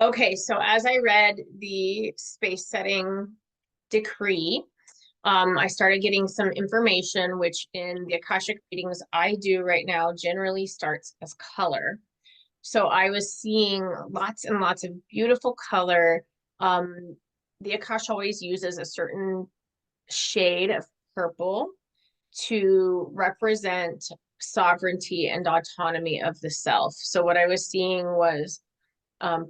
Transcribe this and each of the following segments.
Okay, so as I read the space setting decree, I started getting some information, which in the Akashic readings I do right now generally starts as color. So I was seeing lots and lots of beautiful color. The Akash always uses a certain shade of purple to represent sovereignty and autonomy of the self. So what I was seeing was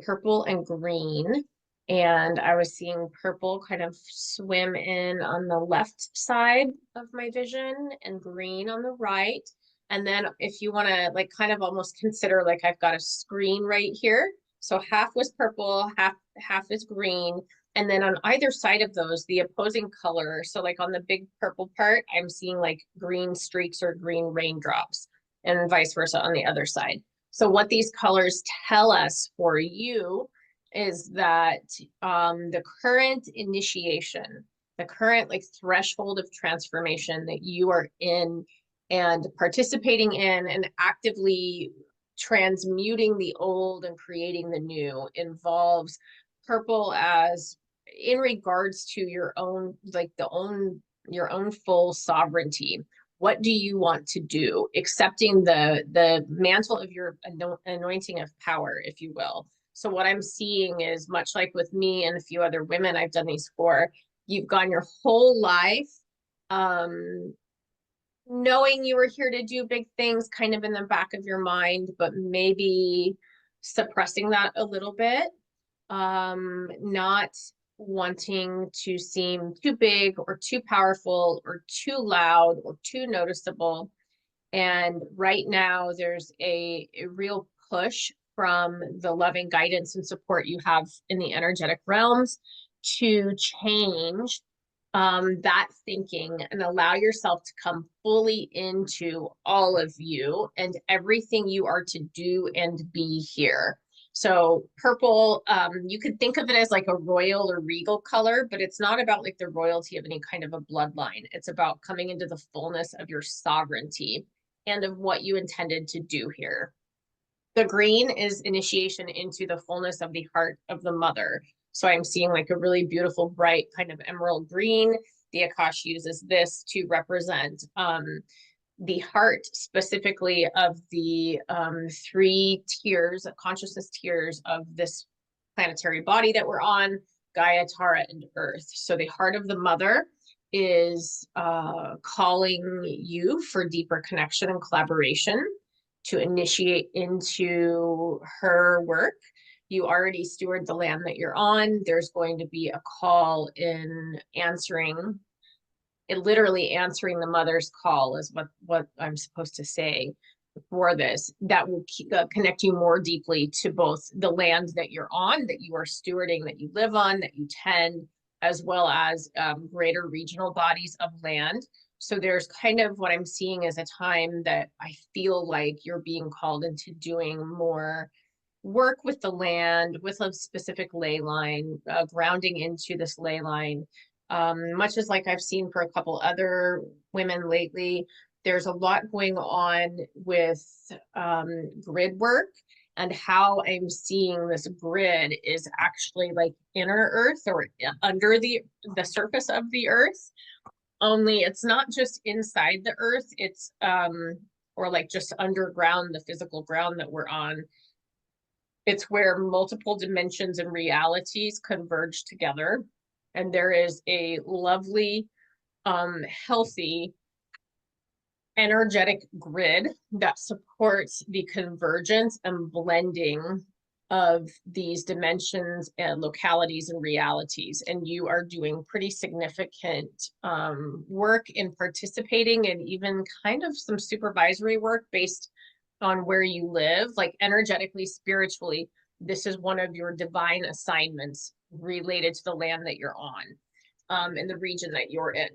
purple and green. And I was seeing purple kind of swim in on the left side of my vision and green on the right. And then if you want to like kind of almost consider like I've got a screen right here. So half was purple, half is green. And then on either side of those, the opposing color. So like on the big purple part, I'm seeing like green streaks or green raindrops and vice versa on the other side. So what these colors tell us for you is that the current initiation, the current like threshold of transformation that you are in and participating in and actively transmuting the old and creating the new involves purple as in regards to your own like your own full sovereignty. What do you want to do? Accepting the mantle of your anointing of power, if you will. So what I'm seeing is much like with me and a few other women I've done these for, you've gone your whole life um, knowing you were here to do big things kind of in the back of your mind, but maybe suppressing that a little bit, not wanting to seem too big or too powerful or too loud or too noticeable. And right now, there's a real push from the loving guidance and support you have in the energetic realms to change that thinking and allow yourself to come fully into all of you and everything you are to do and be here. So purple, you could think of it as like a royal or regal color, but it's not about like the royalty of any kind of a bloodline. It's about coming into the fullness of your sovereignty and of what you intended to do here. The green is initiation into the fullness of the heart of the mother. So I'm seeing like a really beautiful, bright kind of emerald green. The Akash uses this to represent the heart specifically of the three tiers, consciousness tiers of this planetary body that we're on, Gaia, Tara, and Earth. So the heart of the mother is calling you for deeper connection and collaboration to initiate into her work. You already steward the land that you're on. There's going to be a call in answering it, literally answering the mother's call is what I'm supposed to say for this, that will connect you more deeply to both the land that you're on, that you are stewarding, that you live on, that you tend, as well as greater regional bodies of land. So there's kind of what I'm seeing as a time that I feel like you're being called into doing more work with the land, with a specific ley line, grounding into this ley line. Much as like I've seen for a couple other women lately, there's a lot going on with grid work, and how I'm seeing this grid is actually like inner earth or under the surface of the earth. Only it's not just inside the earth, it's or like just underground, the physical ground that we're on. It's where multiple dimensions and realities converge together. And there is a lovely, healthy, energetic grid that supports the convergence and blending of these dimensions and localities and realities. And you are doing pretty significant work in participating and even kind of some supervisory work based on where you live, like energetically, spiritually. This is one of your divine assignments related to the land that you're on, in the region that you're in.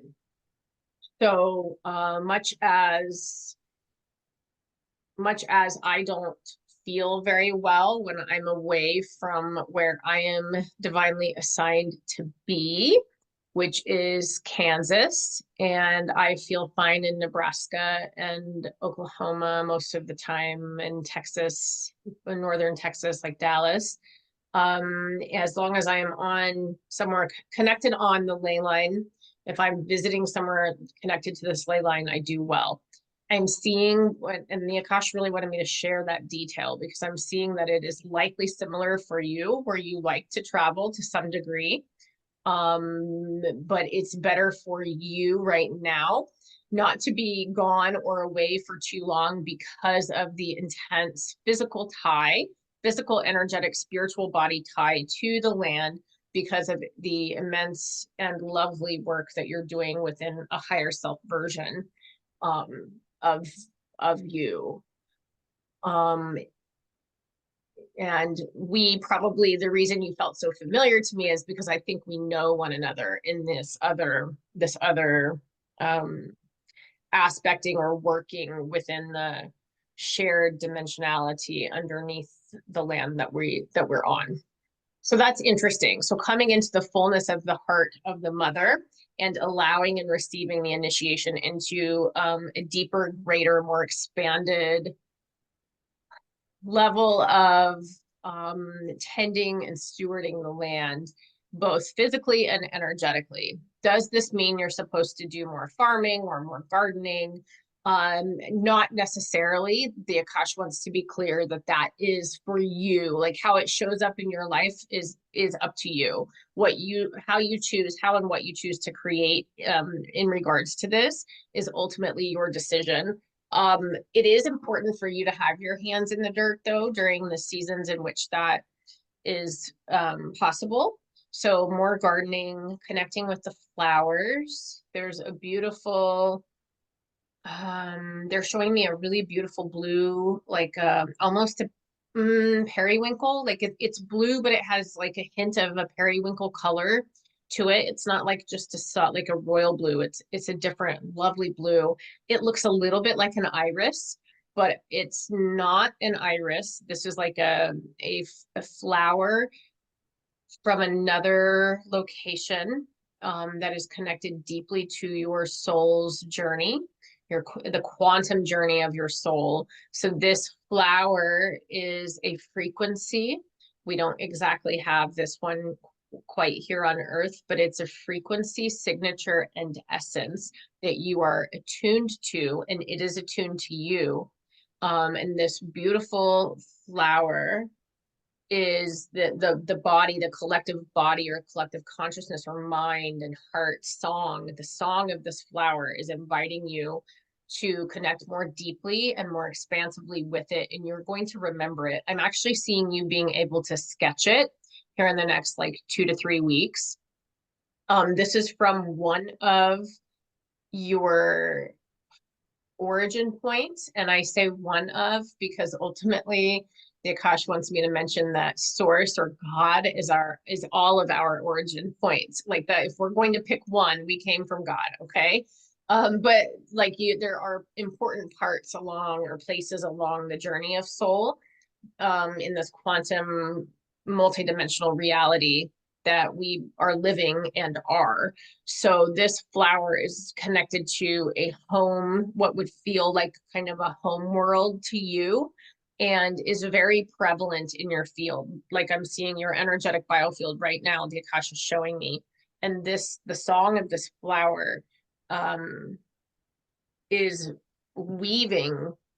So much as I don't feel very well when I'm away from where I am divinely assigned to be, which is Kansas, and I feel fine in Nebraska and Oklahoma most of the time, and Texas, northern Texas, like Dallas. As long as I am on somewhere connected on the ley line, if I'm visiting somewhere connected to this ley line, I do well. I'm seeing what, and the Akash really wanted me to share that detail because I'm seeing that it is likely similar for you, where you like to travel to some degree. But it's better for you right now not to be gone or away for too long because of the intense physical tie, physical, energetic, spiritual body tie to the land, because of the immense and lovely work that you're doing within a higher self version um, of you. And we probably, the reason you felt so familiar to me is because I think we know one another in this other aspecting or working within the shared dimensionality underneath the land that we're on. So that's interesting. So coming into the fullness of the heart of the mother and allowing and receiving the initiation into a deeper, greater, more expanded level of tending and stewarding the land, both physically and energetically. Does this mean you're supposed to do more farming or more gardening? Not necessarily. The Akash wants to be clear that that is for you. Like how it shows up in your life is up to you. How you choose, how and what you choose to create in regards to this is ultimately your decision. It is important for you to have your hands in the dirt though during the seasons in which that is possible. So more gardening, connecting with the flowers. There's a beautiful, they're showing me a really beautiful blue, like almost a periwinkle. Like it's blue, but it has like a hint of a periwinkle color to it. It's not like just like a royal blue. It's a different lovely blue. It looks a little bit like an iris, but it's not an iris. This is like a flower from another location that is connected deeply to your soul's journey, the quantum journey of your soul. So this flower is a frequency. We don't exactly have this one quite here on earth, but it's a frequency, signature, and essence that you are attuned to, and it is attuned to you. And this beautiful flower is the body, the collective body or collective consciousness or mind and heart song. The song of this flower is inviting you to connect more deeply and more expansively with it, and you're going to remember it. I'm actually seeing you being able to sketch it here in the next like 2 to 3 weeks. This is from one of your origin points, and I say one of because ultimately the Akash wants me to mention that source or God is all of our origin points. Like that, if we're going to pick one, we came from God, okay? But like there are important parts along or places along the journey of soul in this quantum multidimensional reality that we are living and are. So this flower is connected to a home, what would feel like kind of a home world to you, and is very prevalent in your field. Like I'm seeing your energetic biofield right now, the Akash is showing me. And the song of this flower is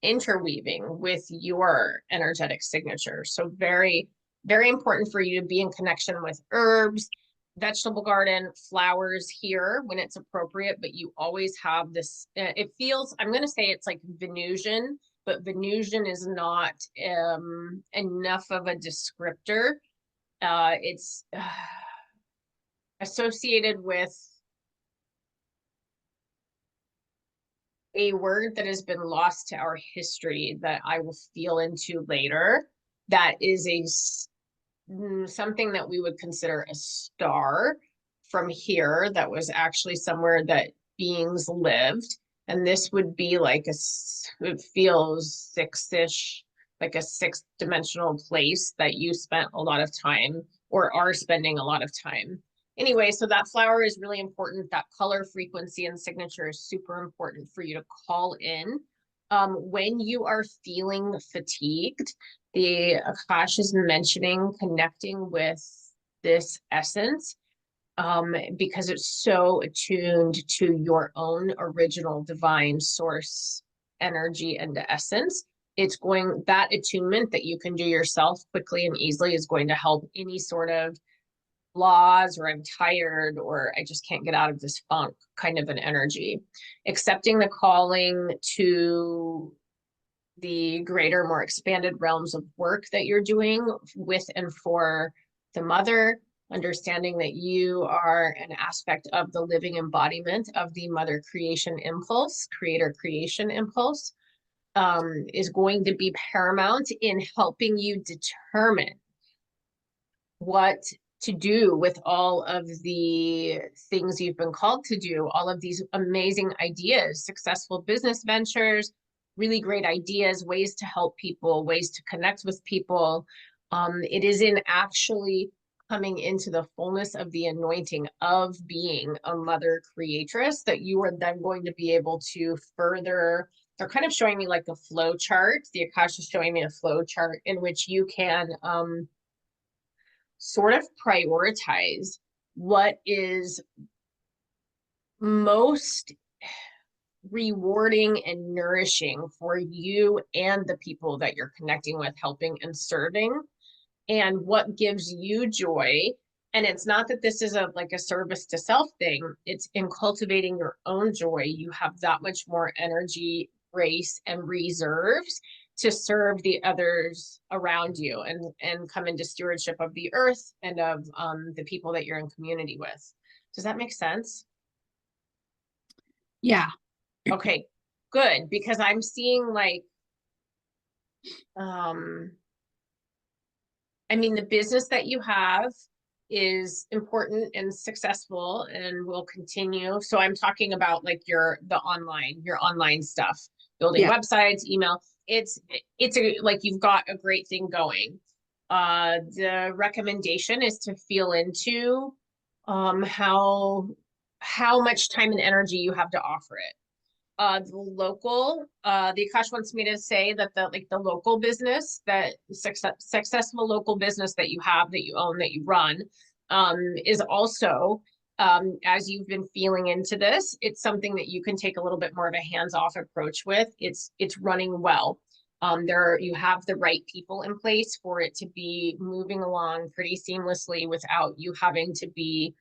interweaving with your energetic signature. So very, very important for you to be in connection with herbs, vegetable garden, flowers here when it's appropriate, but you always have this, it feels, I'm going to say it's like Venusian, but Venusian is not enough of a descriptor. It's associated with a word that has been lost to our history that I will feel into later. That is something that we would consider a star from here that was actually somewhere that beings lived. And this would be like it feels six-ish, like a sixth dimensional place that you spent a lot of time or are spending a lot of time. Anyway, so that flower is really important. That color, frequency, and signature is super important for you to call in When you are feeling fatigued, the Akash is mentioning connecting with this essence, because it's so attuned to your own original divine source energy and essence. It's going, that attunement that you can do yourself quickly and easily is going to help any sort of flaws, or I'm tired, or I just can't get out of this funk kind of an energy. Accepting the calling to the greater, more expanded realms of work that you're doing with and for the mother, understanding that you are an aspect of the living embodiment of the mother creation impulse, creator creation impulse, is going to be paramount in helping you determine what to do with all of the things you've been called to do, all of these amazing ideas, successful business ventures, really great ideas, ways to help people, ways to connect with people. It is in actually coming into the fullness of the anointing of being a mother creatress that you are then going to be able to further. They're kind of showing me like a flow chart. The Akash is showing me a flow chart in which you can sort of prioritize what is most rewarding and nourishing for you and the people that you're connecting with, helping and serving, and what gives you joy. And it's not that this is a like a service to self thing. It's in cultivating your own joy. You have that much more energy, grace, and reserves to serve the others around you, and come into stewardship of the earth and of the people that you're in community with. Does that make sense? Yeah. Okay, good, because I'm seeing like um I mean, the business that you have is important and successful and will continue. So I'm talking about like your online stuff, building Yeah. websites, email. It's a like you've got a great thing going. The recommendation is to feel into how much time and energy you have to offer it. The Akash wants me to say that the local business, that successful local business that you have, that you own, that you run, is also, as you've been feeling into this, it's something that you can take a little bit more of a hands-off approach with. It's running well. You have the right people in place for it to be moving along pretty seamlessly without you having to be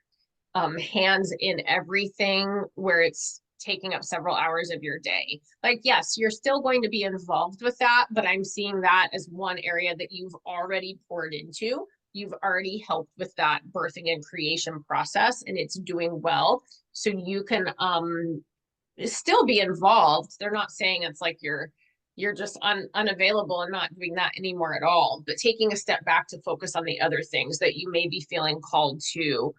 hands in everything where it's taking up several hours of your day. Like, yes, you're still going to be involved with that, but I'm seeing that as one area that you've already poured into. You've already helped with that birthing and creation process, and it's doing well. So you can still be involved. They're not saying it's like you're just unavailable and not doing that anymore at all, but taking a step back to focus on the other things that you may be feeling called to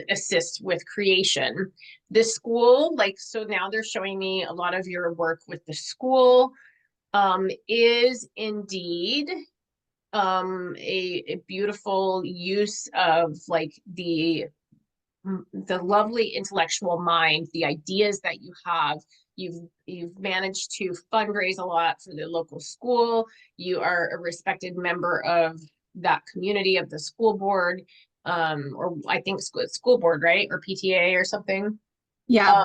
assist with creation. The school, like, so now they're showing me a lot of your work with the school is indeed a beautiful use of like the lovely intellectual mind, the ideas that you have. You've managed to fundraise a lot for the local school. You are a respected member of that community, of the school board, or I think school board, right? Or PTA or something. Yeah.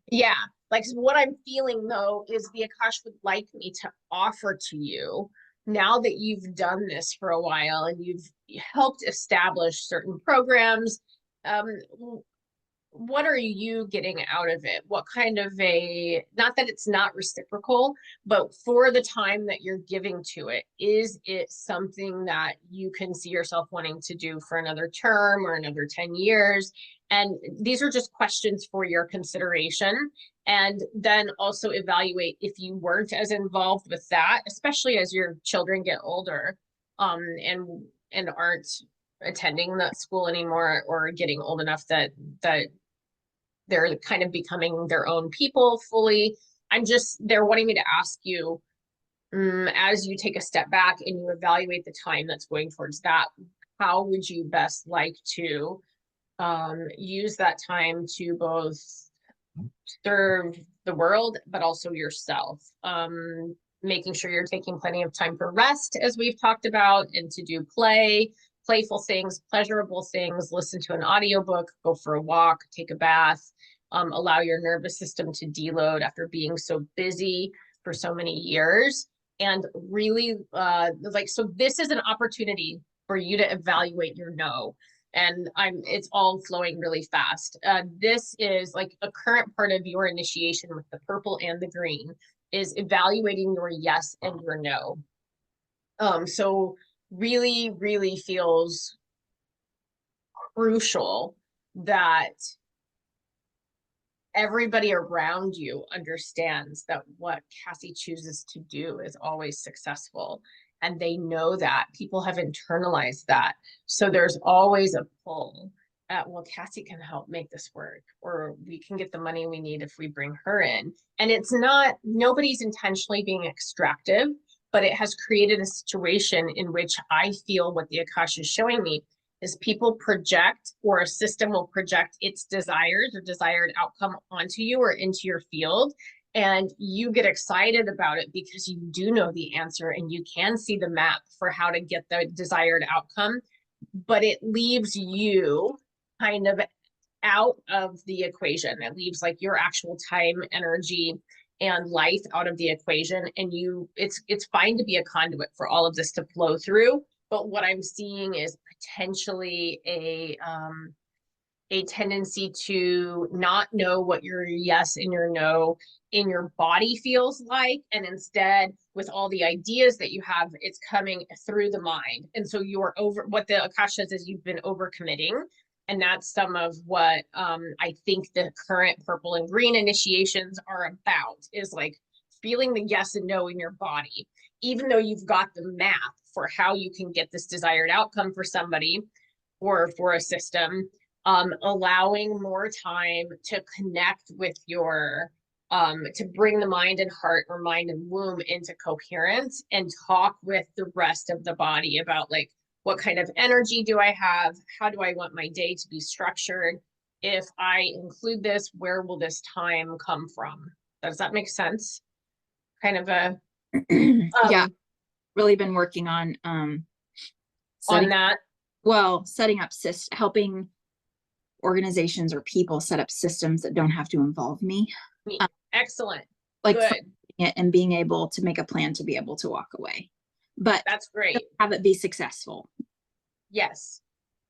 Yeah. Like, what I'm feeling though is the Akash would like me to offer to you, now that you've done this for a while and you've helped establish certain programs, um, what are you getting out of it? What kind of not that it's not reciprocal, but for the time that you're giving to it, is it something that you can see yourself wanting to do for another term or another 10 years? And these are just questions for your consideration. And then also evaluate if you weren't as involved with that, especially as your children get older, and aren't attending that school anymore, or getting old enough that they're kind of becoming their own people fully. They're wanting me to ask you, as you take a step back and you evaluate the time that's going towards that, how would you best like to use that time to both serve the world, but also yourself. Making sure you're taking plenty of time for rest, as we've talked about, and to do playful things, pleasurable things, listen to an audiobook, go for a walk, take a bath, allow your nervous system to deload after being so busy for so many years. And really, so this is an opportunity for you to evaluate your no. And it's all flowing really fast. This is like a current part of your initiation with the purple and the green is evaluating your yes and your no. So really, really feels crucial that everybody around you understands that what Cassie chooses to do is always successful. And they know that. People have internalized that. So there's always a pull at, well, Cassie can help make this work, or we can get the money we need if we bring her in. And it's not, nobody's intentionally being extractive, but it has created a situation in which I feel what the Akash is showing me is people project, or a system will project its desires or desired outcome onto you or into your field. And you get excited about it because you do know the answer and you can see the map for how to get the desired outcome, but it leaves you kind of out of the equation. It leaves like your actual time, energy, and life out of the equation. And it's fine to be a conduit for all of this to flow through. But what I'm seeing is potentially a tendency to not know what your yes and your no in your body feels like. And instead, with all the ideas that you have, it's coming through the mind. And so you're what the Akash says is you've been overcommitting. And that's some of what I think the current purple and green initiations are about, is like feeling the yes and no in your body, even though you've got the map for how you can get this desired outcome for somebody or for a system. Allowing more time to connect with your, to bring the mind and heart, or mind and womb, into coherence, and talk with the rest of the body about like, what kind of energy do I have? How do I want my day to be structured? If I include this, where will this time come from? Does that make sense? Kind of a, yeah, really been working on on that. Well, setting up helping organizations or people set up systems that don't have to involve me. Excellent. Like good. It and being able to make a plan to be able to walk away. But that's great. Have it be successful. Yes.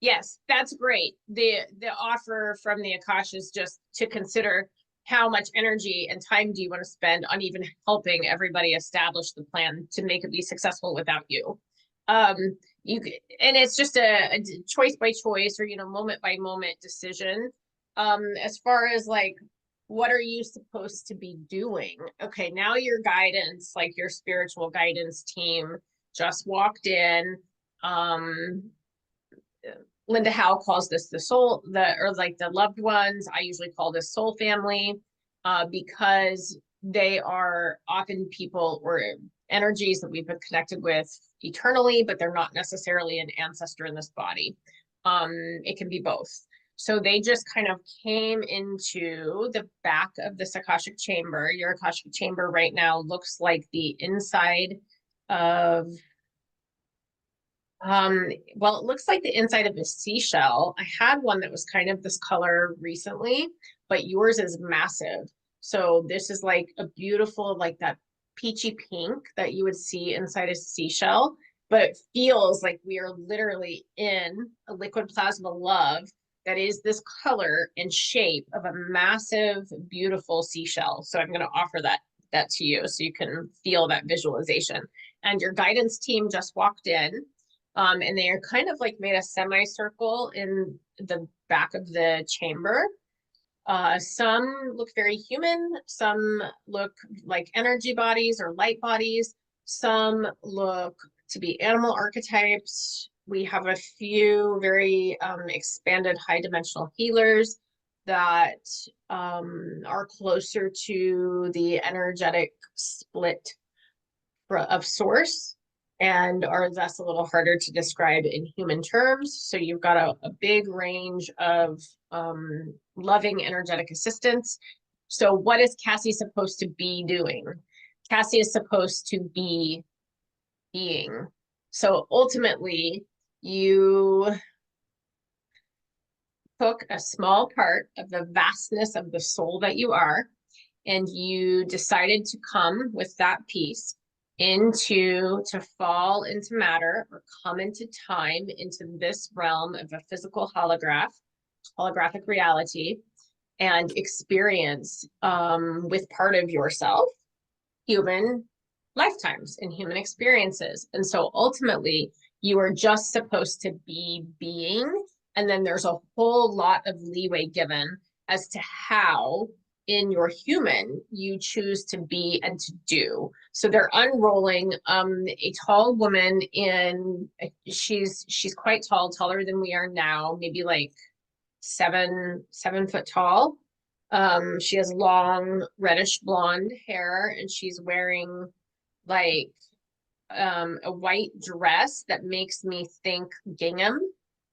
Yes, that's great. The offer from the Akash is just to consider how much energy and time do you want to spend on even helping everybody establish the plan to make it be successful without you. And it's just a choice by choice, or moment by moment decision. As far as like, what are you supposed to be doing? Okay, now your guidance, like your spiritual guidance team, just walked in. Linda Howe calls this the soul, or like the loved ones. I usually call this soul family, because they are often people or energies that we've been connected with eternally, but they're not necessarily an ancestor in this body. It can be both. So they just kind of came into the back of this Akashic chamber. Your Akashic chamber right now looks like the inside of, well, it looks like the inside of a seashell. I had one that was kind of this color recently, but yours is massive. So this is like a beautiful, like that peachy pink that you would see inside a seashell, but it feels like we are literally in a liquid plasma love that is this color and shape of a massive, beautiful seashell. So I'm going to offer that to you so you can feel that visualization. And your guidance team just walked in. And they are kind of like made a semicircle in the back of the chamber. Some look very human, some look like energy bodies or light bodies, some look to be animal archetypes. We have a few very expanded high dimensional healers that are closer to the energetic split of source, and are thus a little harder to describe in human terms. So you've got a big range of loving energetic assistants, So what is Cassie supposed to be doing? Cassie is supposed to be being. So ultimately, you took a small part of the vastness of the soul that you are, and you decided to come with that piece to fall into matter, or come into time, into this realm of a physical holographic reality, and experience with part of yourself human lifetimes and human experiences. And so ultimately, you are just supposed to be being, and then there's a whole lot of leeway given as to how in your human you choose to be and to do. So they're unrolling a tall woman in, she's quite tall, taller than we are now, maybe like 7 foot tall. She has long reddish blonde hair, and she's wearing like a white dress that makes me think gingham.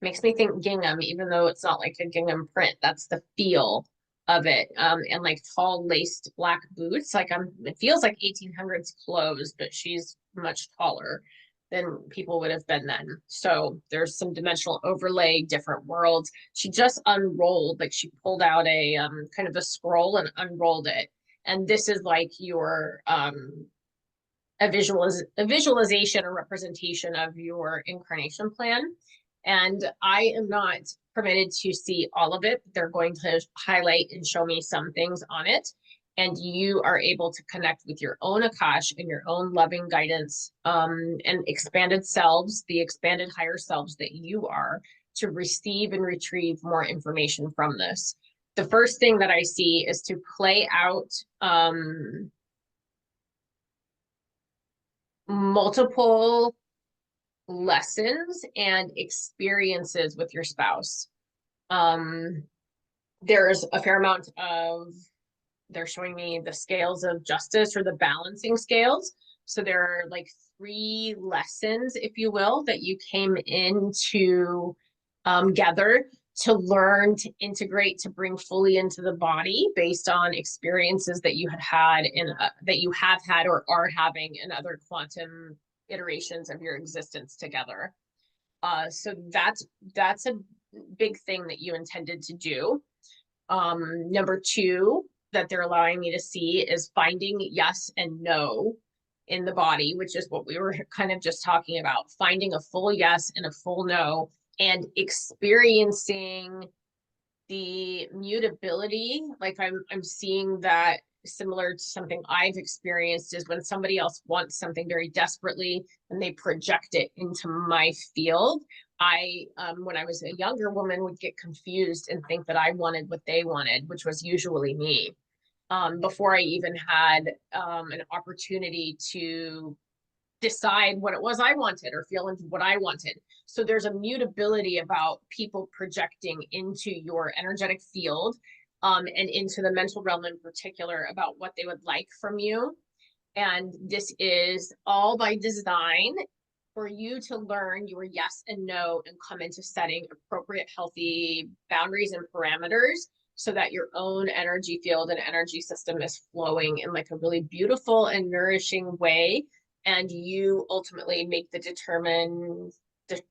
Even though it's not like a gingham print. That's the feel of it. And like tall laced black boots. Like it feels like 1800s clothes, but she's much taller than people would have been then. So there's some dimensional overlay, different worlds. She just unrolled, like she pulled out a kind of a scroll and unrolled it. And this is like your a visualization or representation of your incarnation plan. And I am not permitted to see all of it. They're going to highlight and show me some things on it. And you are able to connect with your own Akash and your own loving guidance and expanded selves, the expanded higher selves that you are, to receive and retrieve more information from this. The first thing that I see is to play out multiple lessons and experiences with your spouse. There's a fair amount of, they're showing me the scales of justice, or the balancing scales. So there are like 3 lessons, if you will, that you came into gather to learn, to integrate, to bring fully into the body based on experiences that you had in that you have had or are having in other quantum iterations of your existence together. So that's a big thing that you intended to do. Number 2 that they're allowing me to see is finding yes and no in the body, which is what we were kind of just talking about, finding a full yes and a full no, and experiencing the mutability. Like I'm seeing that similar to something I've experienced, is when somebody else wants something very desperately and they project it into my field. I when I was a younger woman, would get confused and think that I wanted what they wanted, which was usually me, before I even had an opportunity to decide what it was I wanted or feel into what I wanted. So there's a mutability about people projecting into your energetic field and into the mental realm in particular about what they would like from you. And this is all by design for you to learn your yes and no and come into setting appropriate, healthy boundaries and parameters, so that your own energy field and energy system is flowing in like a really beautiful and nourishing way. And you ultimately make the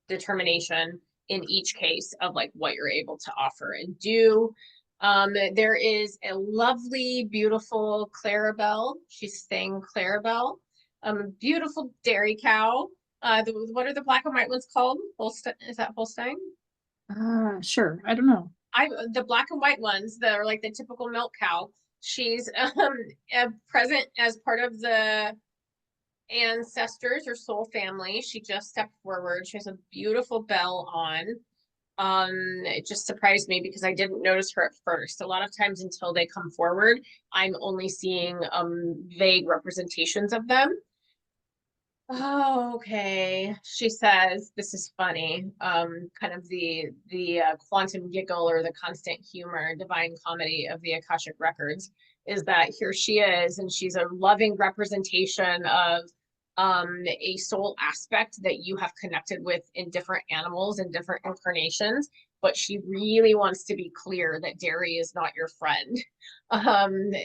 determination in each case of like what you're able to offer and do. There is a lovely, beautiful Clarabelle. She's saying Clarabelle, beautiful dairy cow. What are the black and white ones called? Holstein, is that Holstein? Sure. I don't know. The black and white ones that are like the typical milk cow. She's present as part of the ancestors or soul family. She just stepped forward. She has a beautiful bell on. It just surprised me because I didn't notice her at first. A lot of times until they come forward, I'm only seeing vague representations of them. Oh, okay. She says, this is funny. Kind of the quantum giggle, or the constant humor, divine comedy of the Akashic records, is that here she is, and she's a loving representation of a soul aspect that you have connected with in different animals and different incarnations. but she really wants to be clear that dairy is not your friend.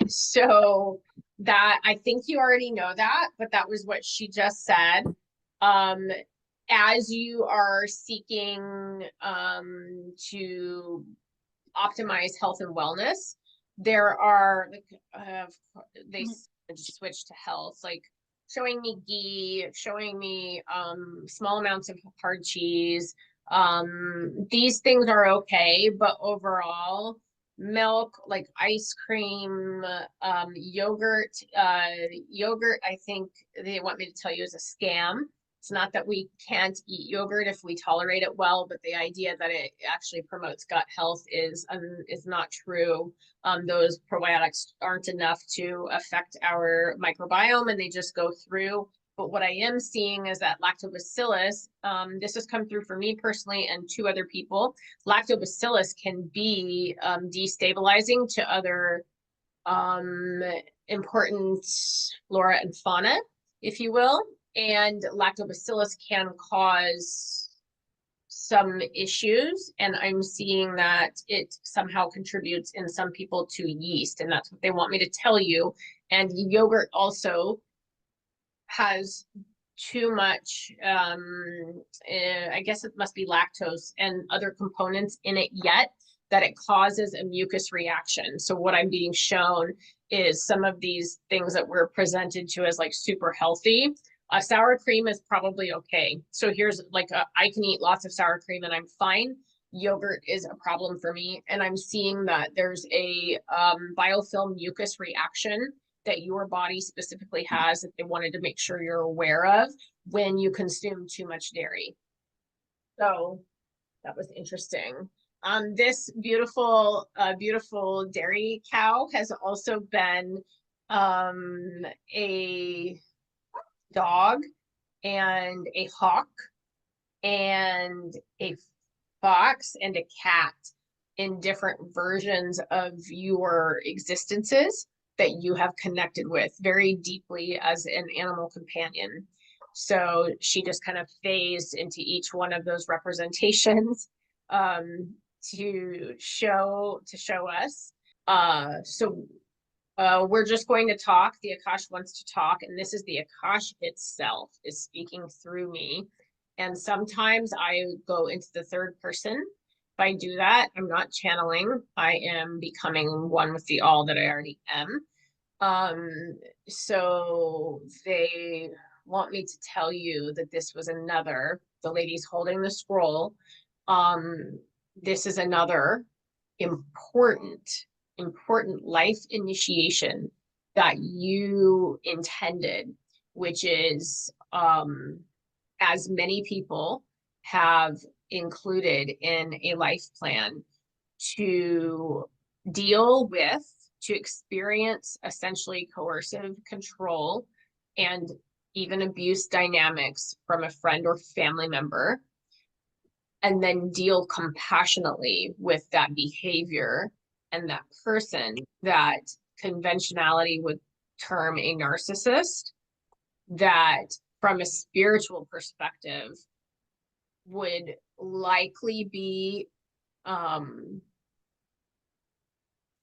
So that, I think you already know that, but that was what she just said. As you are seeking to optimize health and wellness, there are they switch to health, like showing me ghee, showing me small amounts of hard cheese. These things are okay, but overall, milk, like ice cream, yogurt, yogurt, I think they want me to tell you, is a scam. It's not that we can't eat yogurt if we tolerate it well, but the idea that it actually promotes gut health is not true. Those probiotics aren't enough to affect our microbiome, and they just go through. But what I am seeing is that lactobacillus, this has come through for me personally and 2 other people. Lactobacillus can be destabilizing to other important flora and fauna, if you will. And lactobacillus can cause some issues, and I'm seeing that it somehow contributes in some people to yeast, and that's what they want me to tell you. And yogurt also has too much, I guess it must be lactose and other components in it yet, that it causes a mucus reaction. So what I'm being shown is some of these things that we're presented to as like super healthy. Sour cream is probably okay. So here's like, I can eat lots of sour cream and I'm fine. Yogurt is a problem for me. And I'm seeing that there's a biofilm mucus reaction that your body specifically has that they wanted to make sure you're aware of when you consume too much dairy. So that was interesting. This beautiful, beautiful dairy cow has also been a dog and a hawk and a fox and a cat in different versions of your existences that you have connected with very deeply as an animal companion. So she just kind of phased into each one of those representations to show us. We're just going to talk. The Akash wants to talk, and this is the Akash itself is speaking through me. And sometimes I go into the third person. If I do that, I'm not channeling. I am becoming one with the all that I already am. So they want me to tell you that this was another, the lady's holding the scroll. This is another important life initiation that you intended, which is, as many people have included in a life plan, to deal with, to experience essentially coercive control and even abuse dynamics from a friend or family member, and then deal compassionately with that behavior and that person that conventionality would term a narcissist, that from a spiritual perspective would likely be,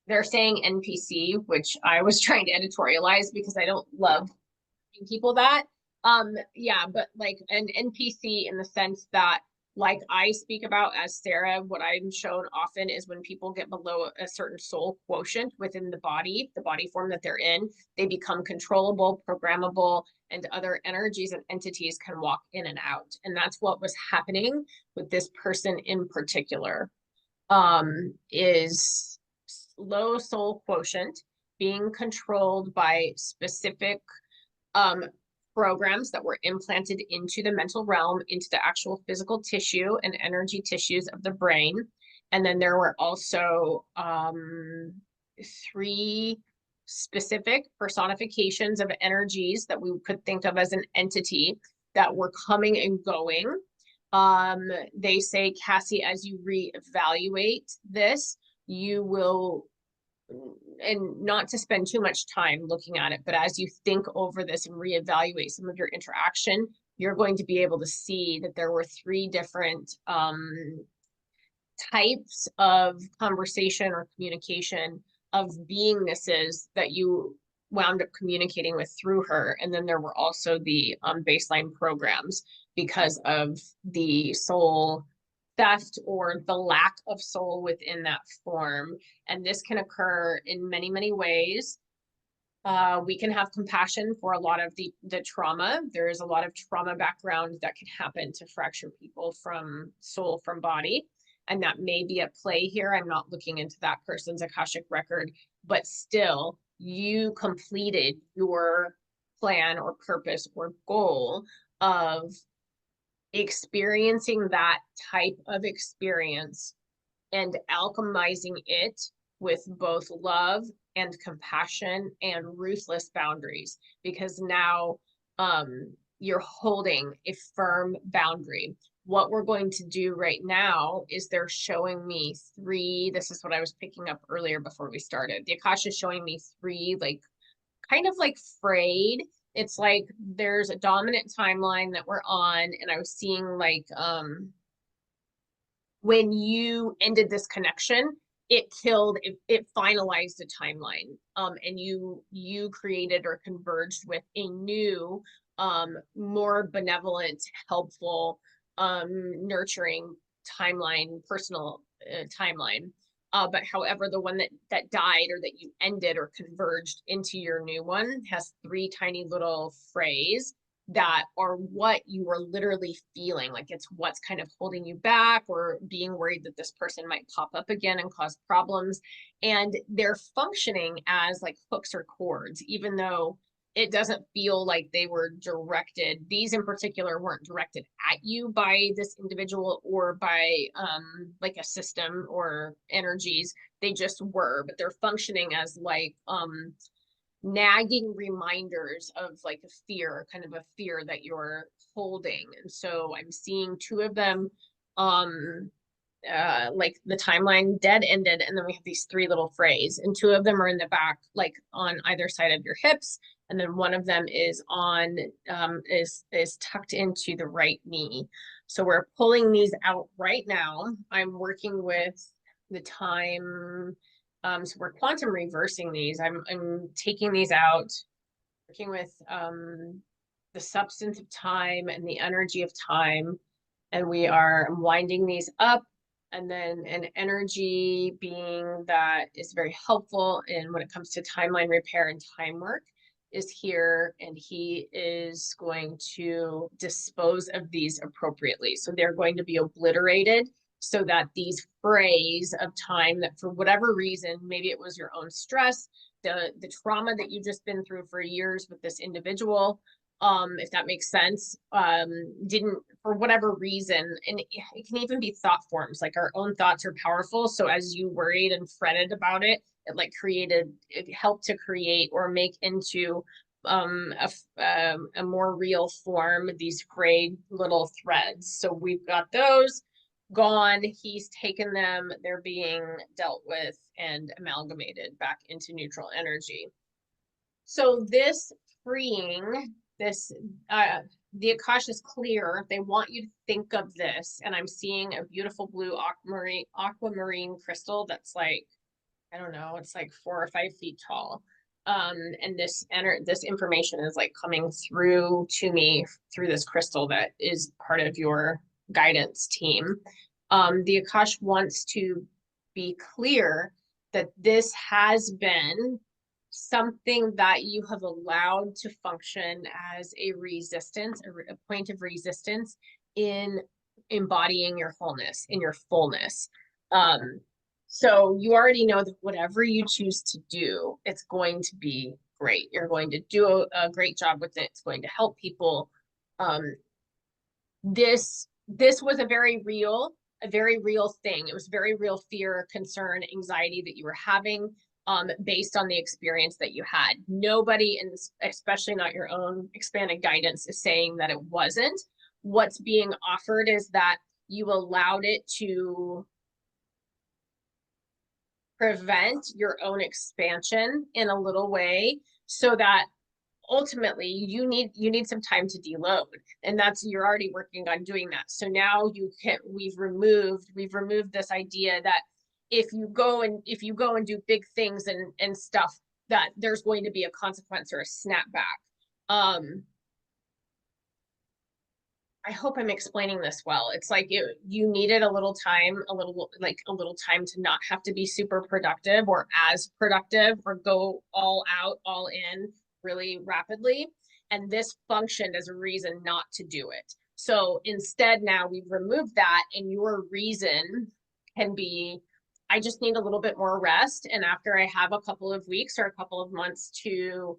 they're saying NPC, which I was trying to editorialize because I don't love people that, yeah, but like an NPC in the sense that, like I speak about as Sarah, what I'm shown often is when people get below a certain soul quotient within the body form that they're in, they become controllable, programmable, and other energies and entities can walk in and out. And that's what was happening with this person in particular, is low soul quotient, being controlled by specific programs that were implanted into the mental realm, into the actual physical tissue and energy tissues of the brain. And then there were also 3 specific personifications of energies that we could think of as an entity that were coming and going. They say, Cassie, as you reevaluate this, you will, and not to spend too much time looking at it, but as you think over this and reevaluate some of your interaction, you're going to be able to see that there were 3 different types of conversation or communication of beingnesses that you wound up communicating with through her. And then there were also the baseline programs because of the soul theft or the lack of soul within that form. And this can occur in many, many ways. We can have compassion for a lot of the trauma. There is a lot of trauma background that can happen to fracture people from soul from body. And that may be at play here. I'm not looking into that person's Akashic record, but still, you completed your plan or purpose or goal of experiencing that type of experience and alchemizing it with both love and compassion and ruthless boundaries, because now you're holding a firm boundary. What we're going to do right now is they're showing me three, this is what I was picking up earlier before we started. The Akash is showing me three, like, kind of like frayed. It's like there's a dominant timeline that we're on, and I was seeing like when you ended this connection, it finalized a timeline, and you created or converged with a new more benevolent, helpful, nurturing timeline, personal timeline. But however, the one that died or that you ended or converged into your new one has three tiny little frays that are what you were literally feeling. Like it's what's kind of holding you back or being worried that this person might pop up again and cause problems. And they're functioning as like hooks or cords, even though it doesn't feel like they were directed. These in particular weren't directed at you by this individual or by like a system or energies. They just were, but they're functioning as like nagging reminders of like a fear, kind of a fear that you're holding. And so I'm seeing two of them, like the timeline dead ended, and then we have these three little frays, and two of them are in the back, like on either side of your hips, and then one of them is on is tucked into the right knee. So we're pulling these out right now. I'm working with the time. So we're quantum reversing these. I'm taking these out, working with the substance of time and the energy of time, and we are winding these up. And then an energy being that is very helpful in when it comes to timeline repair and time work is here, and he is going to dispose of these appropriately. So they're going to be obliterated so that these frays of time that for whatever reason, maybe it was your own stress, the trauma that you've just been through for years with this individual, if that makes sense, didn't, for whatever reason, and it can even be thought forms, like our own thoughts are powerful. So as you worried and fretted about it, it helped to create or make into a more real form these frayed little threads. So we've got those gone. He's taken them, they're being dealt with and amalgamated back into neutral energy. So this freeing, this the Akash is clear. They want you to think of this, and I'm seeing a beautiful blue aquamarine crystal that's like, I don't know, it's like 4 or 5 feet tall. And this information is like coming through to me through this crystal that is part of your guidance team. The Akash wants to be clear that this has been something that you have allowed to function as a resistance, a point of resistance in embodying your wholeness, in your fullness. So you already know that whatever you choose to do, it's going to be great. You're going to do a great job with it. It's going to help people. This was a very real thing. It was very real fear, concern, anxiety that you were having, based on the experience that you had. Nobody, in this, especially not your own expanded guidance, is saying that it wasn't. What's being offered is that you allowed it to prevent your own expansion in a little way, so that ultimately you need some time to deload, and that's, you're already working on doing that. So now we've removed this idea that if you go and do big things and stuff, that there's going to be a consequence or a snapback. I hope I'm explaining this well. It's like you needed a little time to not have to be super productive or as productive or go all out, all in really rapidly. And this functioned as a reason not to do it. So instead, now we've removed that, and your reason can be, I just need a little bit more rest. And after I have a couple of weeks or a couple of months to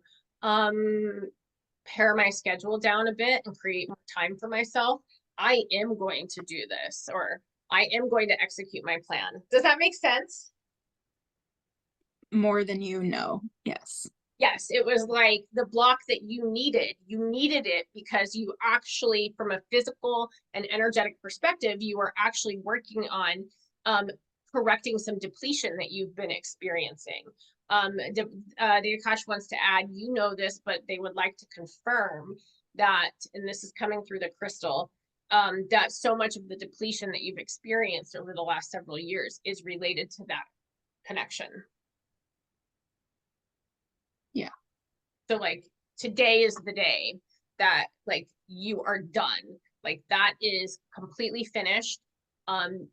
pare my schedule down a bit and create more time for myself, I am going to do this, or I am going to execute my plan. Does that make sense? More than you know. Yes. Yes, it was like the block that you needed. You needed it because you actually, from a physical and energetic perspective, you were actually working on correcting some depletion that you've been experiencing. The Akash wants to add, you know this, but they would like to confirm that, and this is coming through the crystal, that so much of the depletion that you've experienced over the last several years is related to that connection. Yeah. So like today is the day that like you are done. Like that is completely finished.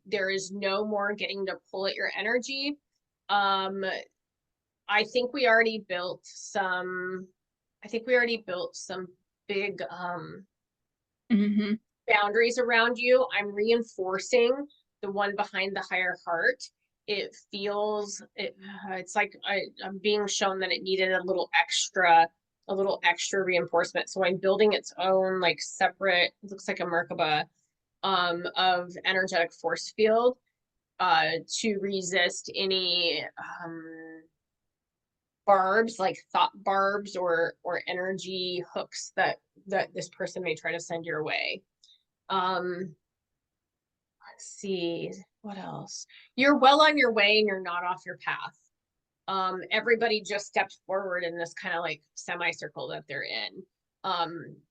There is no more getting to pull at your energy. I think we already built some big boundaries around you. I'm reinforcing the one behind the higher heart. It feels it's like I'm being shown that it needed a little extra reinforcement. So I'm building its own like separate, it looks like a Merkaba of energetic force field to resist any barbs, like thought barbs or energy hooks that this person may try to send your way. Let's see, what else? You're well on your way and you're not off your path. Everybody just stepped forward in this kind of like semicircle that they're in.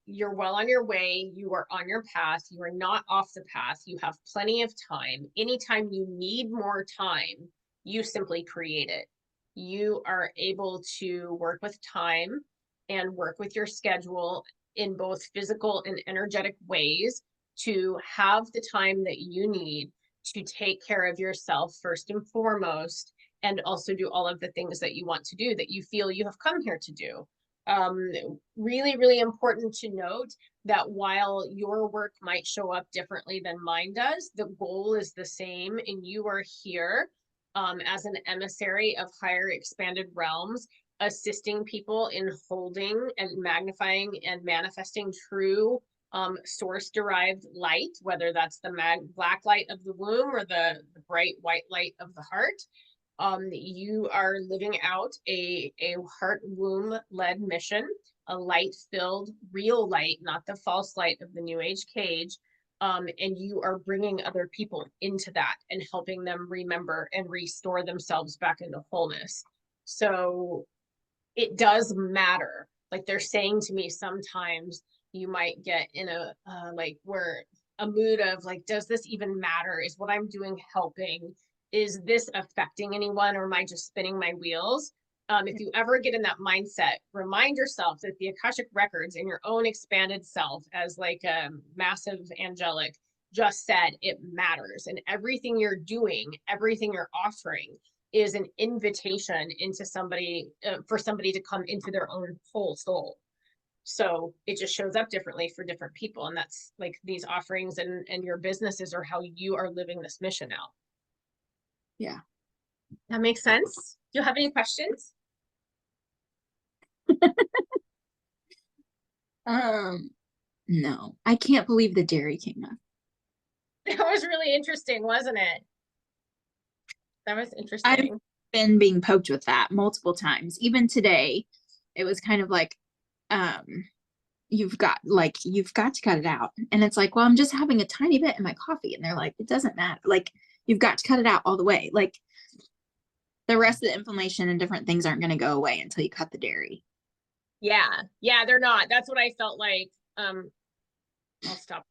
You're well on your way. You are on your path. You are not off the path. You have plenty of time. Anytime you need more time, you simply create it. You are able to work with time and work with your schedule in both physical and energetic ways to have the time that you need to take care of yourself first and foremost, and also do all of the things that you want to do, that you feel you have come here to do. Really, really important to note that while your work might show up differently than mine does, the goal is the same, and you are here as an emissary of higher expanded realms, assisting people in holding and magnifying and manifesting true source derived light, whether that's the black light of the womb or the bright white light of the heart. You are living out a heart womb led mission, a light filled real light, not the false light of the new age cage. And you are bringing other people into that and helping them remember and restore themselves back into wholeness. So it does matter. Like they're saying to me, sometimes you might get in a mood of like, does this even matter? Is what I'm doing helping? Is this affecting anyone, or am I just spinning my wheels? If you ever get in that mindset, remind yourself that the Akashic records in your own expanded self, as like a massive angelic just said, it matters. And everything you're doing, everything you're offering is an invitation into somebody, for somebody to come into their own whole soul. So it just shows up differently for different people. And that's like these offerings and your businesses are how you are living this mission out. Yeah. That makes sense. Do you have any questions? No, I can't believe the dairy came up. That was really interesting, wasn't it? That was interesting. I've been being poked with that multiple times. Even today, it was kind of like, you've got to cut it out. And it's like, well, I'm just having a tiny bit in my coffee. And they're like, it doesn't matter. Like, you've got to cut it out all the way. Like, the rest of the inflammation and different things aren't going to go away until you cut the dairy. Yeah, yeah, they're not. That's what I felt like. I'll stop